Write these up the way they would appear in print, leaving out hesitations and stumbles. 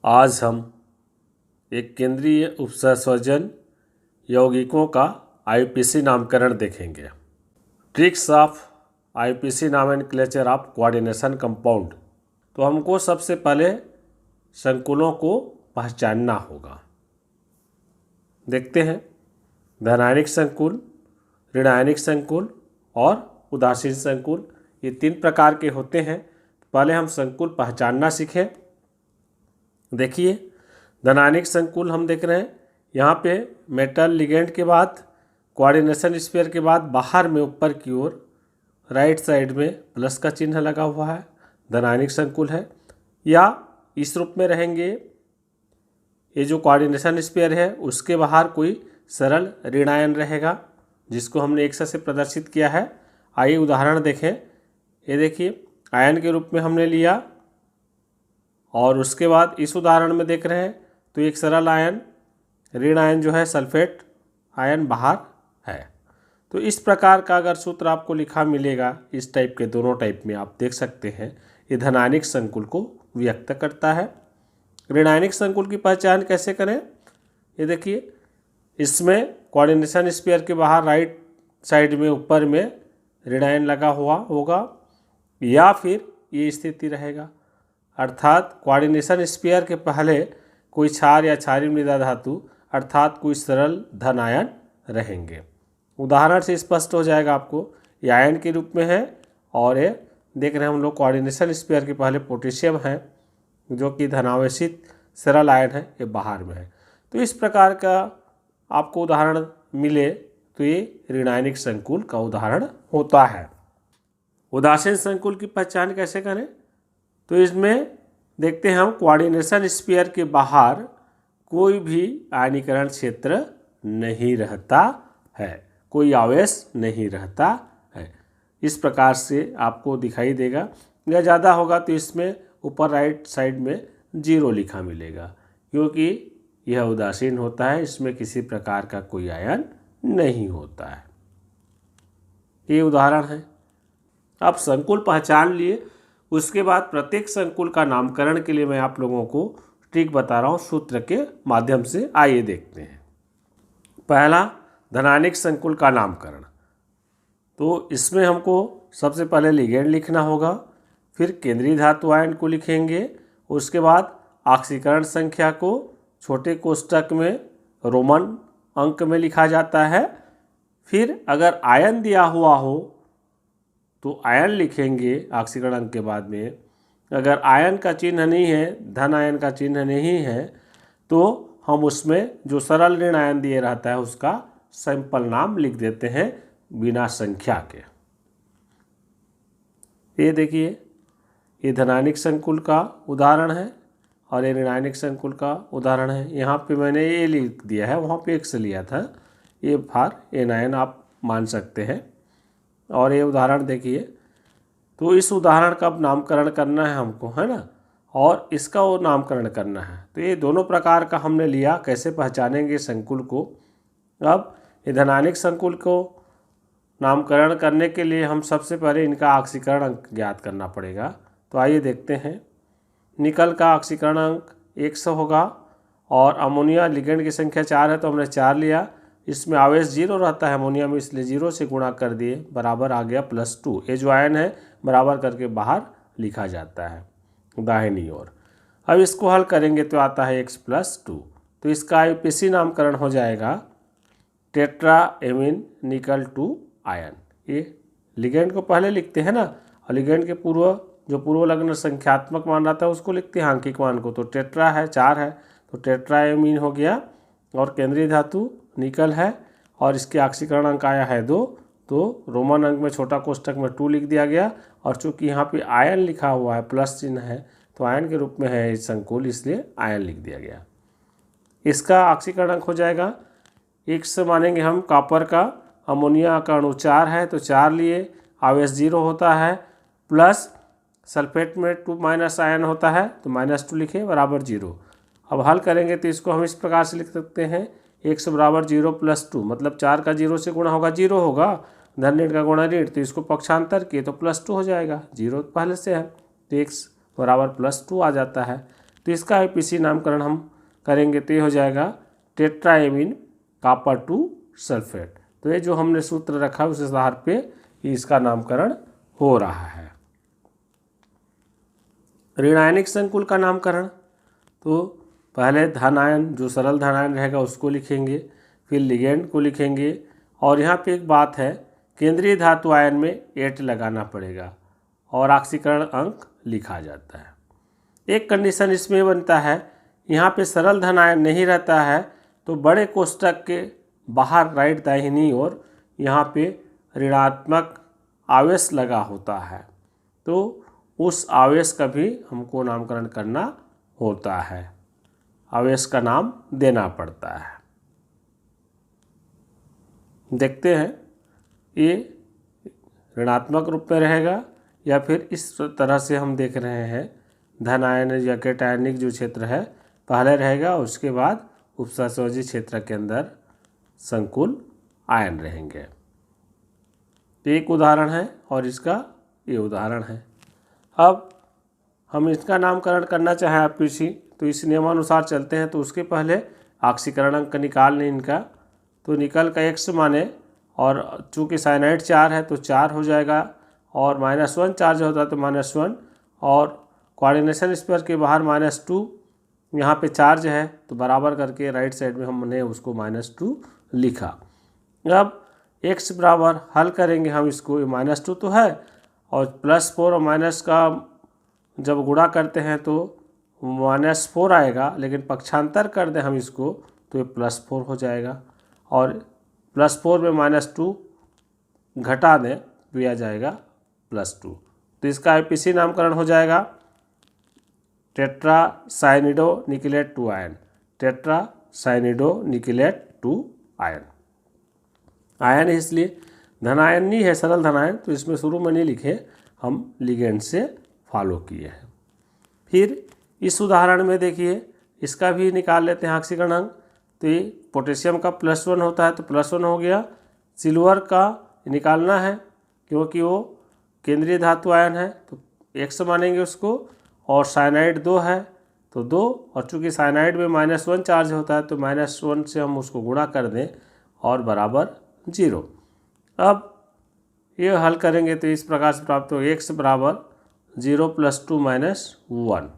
आज हम एक केंद्रीय उपसंयोजन यौगिकों का आईपीसी नामकरण देखेंगे। Tricks of IPC nomenclature of coordination compound. तो हमको सबसे पहले संकुलों को पहचानना होगा। देखते हैं, धनायनिक संकुल, ऋणायनिक संकुल और उदासीन संकुल, ये 3 प्रकार के होते हैं। पहले हम संकुल पहचानना सीखें। देखिए, धनायनिक संकुल हम देख रहे हैं, यहाँ पे मेटल लिगेंड के बाद कोऑर्डिनेशन स्फीयर के बाद बाहर में ऊपर की ओर राइट साइड में प्लस का चिन्ह लगा हुआ है, धनायनिक संकुल है। या इस रूप में रहेंगे, ये जो कोऑर्डिनेशन स्फीयर है उसके बाहर कोई सरल ऋणायन रहेगा जिसको हमने एक से प्रदर्शित किया है। आइए उदाहरण देखें। ये देखिए, आयन के रूप में हमने लिया और उसके बाद इस उदाहरण में देख रहे हैं तो एक सरल आयन, ऋण आयन जो है सल्फेट आयन बाहर है। तो इस प्रकार का अगर सूत्र आपको लिखा मिलेगा, इस टाइप के दोनों टाइप में आप देख सकते हैं, ये धनायनिक संकुल को व्यक्त करता है। ऋणायनिक संकुल की पहचान कैसे करें? ये देखिए, इसमें कोऑर्डिनेशन स्फीयर के बाहर राइट साइड में ऊपर में ऋणायन लगा हुआ होगा या फिर ये स्थिति रहेगा, अर्थात कोऑर्डिनेशन स्फीयर के पहले कोई क्षार या क्षारीय मृदा धातु अर्थात कोई सरल धन आयन रहेंगे। उदाहरण से स्पष्ट हो जाएगा आपको। ये आयन के रूप में है और ये देख रहे हैं हम लोग कोऑर्डिनेशन स्फीयर के पहले पोटेशियम है जो कि धनावेशित सरल आयन है, ये बाहर में है। तो इस प्रकार का आपको उदाहरण मिले तो ये ऋणायनिक संकुल का उदाहरण होता है। उदासीन संकुल की पहचान कैसे करें? तो इसमें देखते हैं हम, कोऑर्डिनेशन स्फीयर के बाहर कोई भी आयनीकरण क्षेत्र नहीं रहता है, कोई आवेश नहीं रहता है। इस प्रकार से आपको दिखाई देगा, या ज़्यादा होगा तो इसमें ऊपर राइट साइड में 0 लिखा मिलेगा क्योंकि यह उदासीन होता है, इसमें किसी प्रकार का कोई आयन नहीं होता है। ये उदाहरण है। अब संकुल पहचान लिए, उसके बाद प्रत्येक संकुल का नामकरण के लिए मैं आप लोगों को ट्रिक बता रहा हूँ सूत्र के माध्यम से। आइए देखते हैं। पहला, धनायनिक संकुल का नामकरण। तो इसमें हमको सबसे पहले लिगेंड लिखना होगा, फिर केंद्रीय धातु आयन को लिखेंगे, उसके बाद ऑक्सीकरण संख्या को छोटे कोष्टक में रोमन अंक में लिखा जाता है। फिर अगर आयन दिया हुआ हो तो आयन लिखेंगे ऑक्सीकरण अंक के बाद में। अगर आयन का चिन्ह नहीं है, धन आयन का चिन्ह नहीं है, तो हम उसमें जो सरल ऋण आयन दिए रहता है उसका सैंपल नाम लिख देते हैं बिना संख्या के। ये देखिए, ये धनायनिक संकुल का उदाहरण है और ये ऋणायनिक संकुल का उदाहरण है। यहाँ पे मैंने ये लिख दिया है, वहाँ पे X लिया था, ये फार एनायन आप मान सकते हैं। और ये उदाहरण देखिए, तो इस उदाहरण का अब नामकरण करना है हमको, है ना, और इसका वो नामकरण करना है। तो ये दोनों प्रकार का हमने लिया, कैसे पहचानेंगे संकुल को। अब ये धनायनिक संकुल को नामकरण करने के लिए हम सबसे पहले इनका ऑक्सीकरण अंक ज्ञात करना पड़ेगा। तो आइए देखते हैं। निकल का ऑक्सीकरण अंक 100 होगा और अमोनिया लिगेंड की संख्या 4 है तो हमने 4 लिया। इसमें आवेश 0 रहता है अमोनिया में, इसलिए 0 से गुणा कर दिए, बराबर आ गया +2। ये जो आयन है बराबर करके बाहर लिखा जाता है दाहिनी ओर। अब इसको हल करेंगे तो आता है X + 2। तो इसका आईपीसी नामकरण हो जाएगा टेट्राएमीन निकल 2 आयन। ये लिगेंड को पहले लिखते हैं ना, और लिगेंड के पूर्व लग्न संख्यात्मक मान रहता है उसको लिखते हैं आंकिक मान को। तो टेट्रा है, 4 है तो टेट्राएमीन हो गया, और केंद्रीय धातु निकल है और इसके ऑक्सीकरण अंक आया है 2, तो रोमन अंक में छोटा कोष्टक में 2 लिख दिया गया। और चूंकि यहाँ पे आयन लिखा हुआ है, प्लस चिन्ह है, तो आयन के रूप में है इस संकुल, इसलिए आयन लिख दिया गया। इसका ऑक्सीकरण अंक हो जाएगा X मानेंगे हम कॉपर का, अमोनिया का अणु 4 है तो 4 लिए, आवेश 0 होता है, प्लस सल्फेट में 2- आयन होता है तो -2 लिखे, बराबर 0। अब हल करेंगे तो इसको हम इस प्रकार से लिख सकते हैं, X बराबर 0 + 2, मतलब 4 का 0 से गुणा होगा 0 होगा, धन ऋण का गुणा ऋण, तो इसको पक्षांतर किए तो +2 हो जाएगा, 0 पहले से है तो X बराबर +2 आ जाता है। तो इसका आईपीसी नामकरण हम करेंगे तो ये हो जाएगा टेट्राएमीन कॉपर 2 सल्फेट। तो ये जो हमने सूत्र रखा उस आधार पे इसका नामकरण हो रहा है। ऋणायनिक संकुल का नामकरण, तो पहले धन आयन जो सरल धन आयन रहेगा उसको लिखेंगे, फिर लिगेंड को लिखेंगे, और यहाँ पे एक बात है, केंद्रीय धातु आयन में 8 लगाना पड़ेगा और ऑक्सीकरण अंक लिखा जाता है। एक कंडीशन इसमें बनता है, यहाँ पे सरल धन आयन नहीं रहता है तो बड़े कोष्टक के बाहर राइट दाहिनी ओर यहाँ पे ऋणात्मक आवेश लगा होता है, तो उस आवेश का भी हमको नामकरण करना होता है, आवेश का नाम देना पड़ता है। देखते हैं ये ऋणात्मक रूप में रहेगा या फिर इस तरह से हम देख रहे हैं, धन आयन या कैटायनिक जो क्षेत्र है पहले रहेगा, उसके बाद उपसहसर्जी क्षेत्र के अंदर संकुल आयन रहेंगे। एक उदाहरण है और इसका ये उदाहरण है। अब हम इसका नामकरण करना चाहें आईपीसी तो इस नियमानुसार चलते हैं, तो उसके पहले ऑक्सीकरण अंक निकाल लें इनका, तो निकल का x माने, और चूँकि साइनाइड 4 है तो 4 हो जाएगा, और -1 चार्ज होता है तो -1, और कोऑर्डिनेशन स्पेयर के बाहर -2 यहाँ पे चार्ज है तो बराबर करके राइट साइड में हमने उसको -2 लिखा। अब x बराबर हल करेंगे हम इसको, ये -2 तो है और +4 और माइनस का जब गुणा करते हैं तो -4 आएगा, लेकिन पक्षांतर कर दें हम इसको तो ये +4 हो जाएगा, और +4 में -2 घटा दें तो यह जाएगा +2। तो इसका आईपीसी नामकरण हो जाएगा टेट्रासाइनिडो निकेलेट 2 आयन, टेट्रासाइनिडो निकेलेट 2 आयन। आयन इसलिए धन आयन नहीं है, सरल धन आयन, तो इसमें शुरू में नहीं लिखे, हम लिगेंड से फॉलो किए हैं। फिर इस उदाहरण में देखिए, इसका भी निकाल लेते हैं ऑक्सीकरण अंक, तो ये पोटेशियम का +1 होता है तो +1 हो गया। सिल्वर का निकालना है क्योंकि वो केंद्रीय धातु आयन है तो x मानेंगे उसको, और साइनाइड 2 है तो 2, और चूँकि साइनाइड में -1 चार्ज होता है तो -1 से हम उसको गुणा कर दें और बराबर 0। अब ये हल करेंगे तो इस प्रकार से प्राप्त हो, x बराबर 0 + 2 - 1,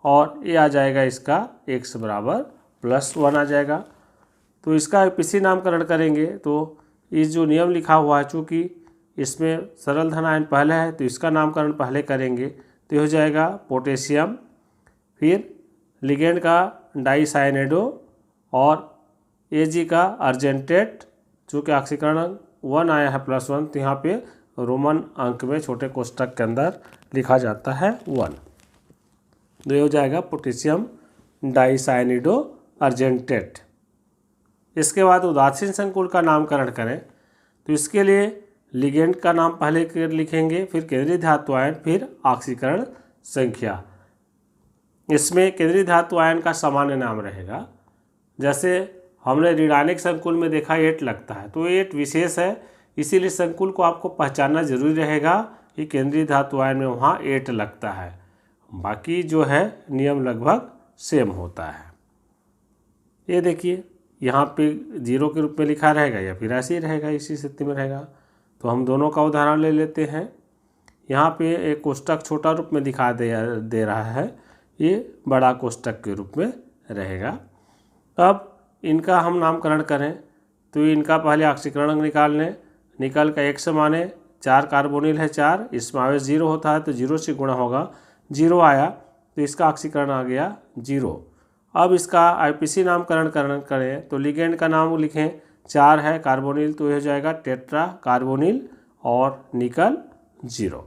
और ये आ जाएगा इसका x बराबर +1 आ जाएगा। तो इसका आईपीसी नामकरण करेंगे तो इस जो नियम लिखा हुआ है, चूँकि इसमें सरल धन आयन पहले है तो इसका नामकरण पहले करेंगे, तो हो जाएगा पोटेशियम, फिर लिगेंड का डाइसाइनेडो, और Ag का अर्जेंटेट, चूँकि ऑक्सीकरण 1 आया है +1 तो यहाँ पे रोमन अंक में छोटे कोष्टक के अंदर लिखा जाता है 1। तो ये हो जाएगा पोटेशियम डाइसाइनिडो अर्जेंटेट। इसके बाद उदासीन संकुल का नामकरण करें तो इसके लिए लिगेंड का नाम पहले लिखेंगे, फिर केंद्रीय धातु आयन, फिर ऑक्सीकरण संख्या। इसमें केंद्रीय धातु आयन का सामान्य नाम रहेगा, जैसे हमने ऋणायनिक संकुल में देखा 8 लगता है तो 8 विशेष है, इसीलिए संकुल को आपको पहचानना जरूरी रहेगा कि केंद्रीय धातु आयन में वहाँ 8 लगता है, बाकी जो है नियम लगभग सेम होता है। ये देखिए यहाँ पे 0 के रूप में लिखा रहेगा या फिर ऐसे ही रहेगा, इसी स्थिति में रहेगा। तो हम दोनों का उदाहरण ले लेते हैं। यहाँ पे एक कोष्टक छोटा रूप में दिखा दे रहा है, ये बड़ा कोष्टक के रूप में रहेगा। अब इनका हम नामकरण करें तो इनका पहले ऑक्सीकरण अंक निकाल लें, निकल का x माने 4 कार्बोनिल है 4, इसमें आवेश 0 होता है तो 0 से गुणा होगा, 0 आया तो इसका ऑक्सीकरण आ गया 0। अब इसका आईपीसी नामकरण करें तो लिगेंड का नाम लिखें, 4 है कार्बोनिल तो यह हो जाएगा टेट्रा कार्बोनिल और निकल 0।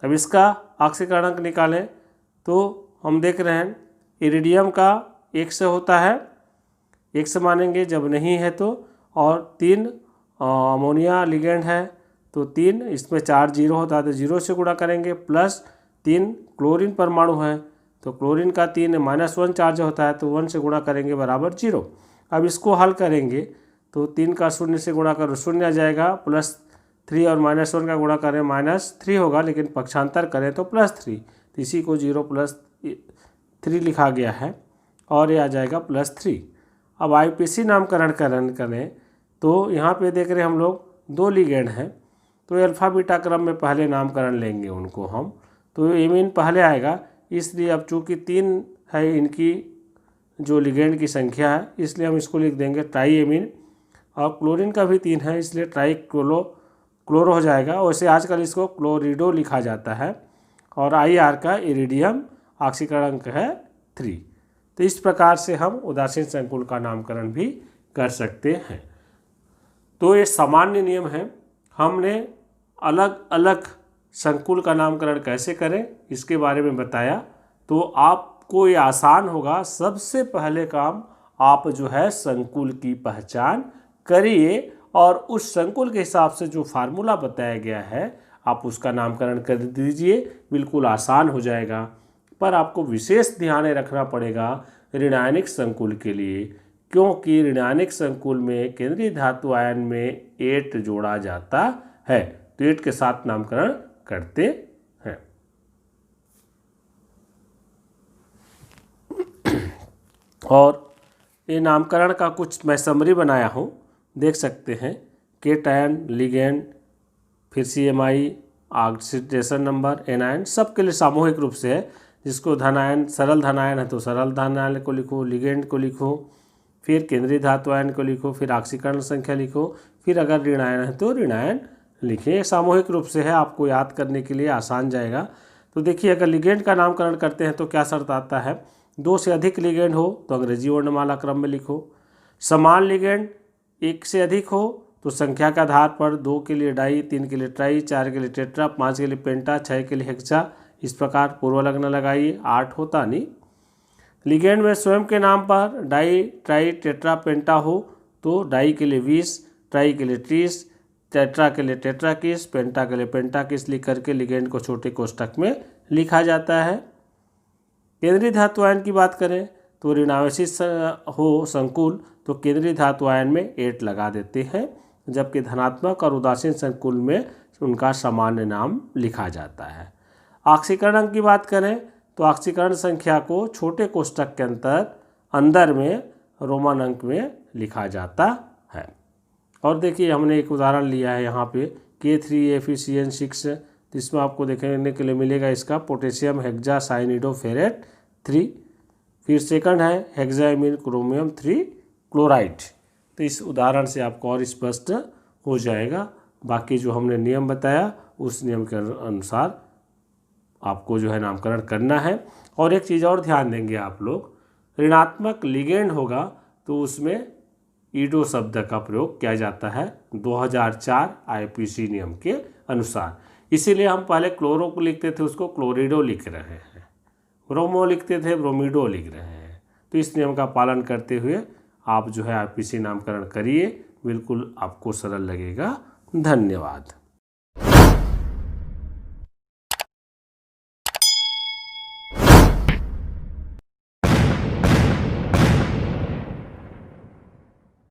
अब इसका ऑक्सीकरण अंक निकालें तो हम देख रहे हैं इरिडियम का 1 से होता है, 1 मानेंगे जब नहीं है तो, और 3 अमोनिया लिगेंड है तो 3, इसमें 4 0 होता है तो 0 से गुणा करेंगे, प्लस 3 क्लोरीन परमाणु है तो क्लोरीन का 3 -1 चार्ज होता है तो 1 से गुणा करेंगे बराबर 0। अब इसको हल करेंगे तो 3 का 0 से गुणा करो 0 आ जाएगा, +3 और -1 का गुणा करें -3 होगा, लेकिन पक्षांतर करें तो +3, तो इसी को 0 + 3 लिखा गया है और ये आ जाएगा +3। अब IUPAC नामकरण करें तो यहाँ पे देख रहे हैं हम लोग 2 लिगेंड हैं, तो अल्फ़ा बीटा क्रम में पहले नामकरण लेंगे उनको हम। तो एमीन पहले आएगा, इसलिए अब चूँकि 3 है इनकी जो लिगेंड की संख्या है, इसलिए हम इसको लिख देंगे ट्राईएमीन। और क्लोरीन का भी 3 है, इसलिए क्लोरो हो जाएगा। वैसे आजकल इसको क्लोरिडो लिखा जाता है। और IR का इरिडियम ऑक्सीकरण है 3। तो इस प्रकार से हम उदासीन संकुल का नामकरण भी कर सकते हैं। तो ये सामान्य नियम है। हमने अलग अलग संकुल का नामकरण कैसे करें इसके बारे में बताया, तो आपको ये आसान होगा। सबसे पहले काम आप जो है संकुल की पहचान करिए और उस संकुल के हिसाब से जो फार्मूला बताया गया है आप उसका नामकरण कर दीजिए, बिल्कुल आसान हो जाएगा। पर आपको विशेष ध्यान रखना पड़ेगा ऋणायनिक संकुल के लिए, क्योंकि ऋणायनिक संकुल में केंद्रीय धातु आयन में 8 जोड़ा जाता है, तो 8 के साथ नामकरण करते हैं। और ये नामकरण का कुछ मैं समरी बनाया हूँ, देख सकते हैं। केटायन, लिगेंड, फिर CMI, ऑक्सीडेशन नंबर, एनायन, सबके लिए सामूहिक रूप से है। जिसको धनायन, सरल धनायन है तो सरल धनायन को लिखो, लिगेंड को लिखो, फिर केंद्रीय धातु आयन को लिखो, फिर ऑक्सीकरण संख्या लिखो, फिर अगर ऋणायन है तो ऋणायन लिखिए। सामूहिक रूप से है, आपको याद करने के लिए आसान जाएगा। तो देखिए, अगर लिगेंड का नामकरण करते हैं तो क्या शर्त आता है, 2 से अधिक लिगेंड हो तो अंग्रेजी वर्णमाला क्रम में लिखो। समान लिगेंड 1 से अधिक हो तो संख्या के आधार पर 2 के लिए डाई, 3 के लिए ट्राई, 4 के लिए टेट्रा, 5 के लिए पेंटा, 6 के लिए हेक्सा, इस प्रकार पूर्व लग्न लगाइए। 8 होता नहीं। लिगेंड में स्वयं के नाम पर डाई, ट्राई, टेट्रा, पेंटा हो तो डाई के लिए 20, ट्राई के लिए 30, टेट्रा के लिए टेट्राकिस, पेंटा के लिए पेंटाकिस लिख करके लिगेंड को छोटे कोष्टक में लिखा जाता है। केंद्रीय धातु आयन की बात करें तो ऋणावेशित हो संकुल तो केंद्रीय धातु आयन में 8 लगा देते हैं, जबकि धनात्मक और उदासीन संकुल में उनका सामान्य नाम लिखा जाता है। ऑक्सीकरण अंक की बात करें तो ऑक्सीकरण संख्या को छोटे कोष्टक के अंदर में रोमन अंक में लिखा जाता है। और देखिए, हमने एक उदाहरण लिया है यहाँ पे K3FeCN6, तो इसमें आपको देखने के लिए मिलेगा इसका पोटेशियम हेक्सासाइनिडोफेरेट 3, फिर सेकंड है हेक्साइमिन क्रोमियम 3 क्लोराइड। तो इस उदाहरण से आपको और स्पष्ट हो जाएगा। बाकी जो हमने नियम बताया उस नियम के अनुसार आपको जो है नामकरण करना है। और एक चीज़ और ध्यान देंगे आप लोग, ऋणात्मक लिगेंड होगा तो उसमें ईडो शब्द का प्रयोग किया जाता है 2004 IUPAC नियम के अनुसार। इसीलिए हम पहले क्लोरो को लिखते थे, उसको क्लोरिडो लिख रहे हैं, ब्रोमो लिखते थे, ब्रोमिडो लिख रहे हैं। तो इस नियम का पालन करते हुए आप जो है IUPAC नामकरण करिए, बिल्कुल आपको सरल लगेगा। धन्यवाद।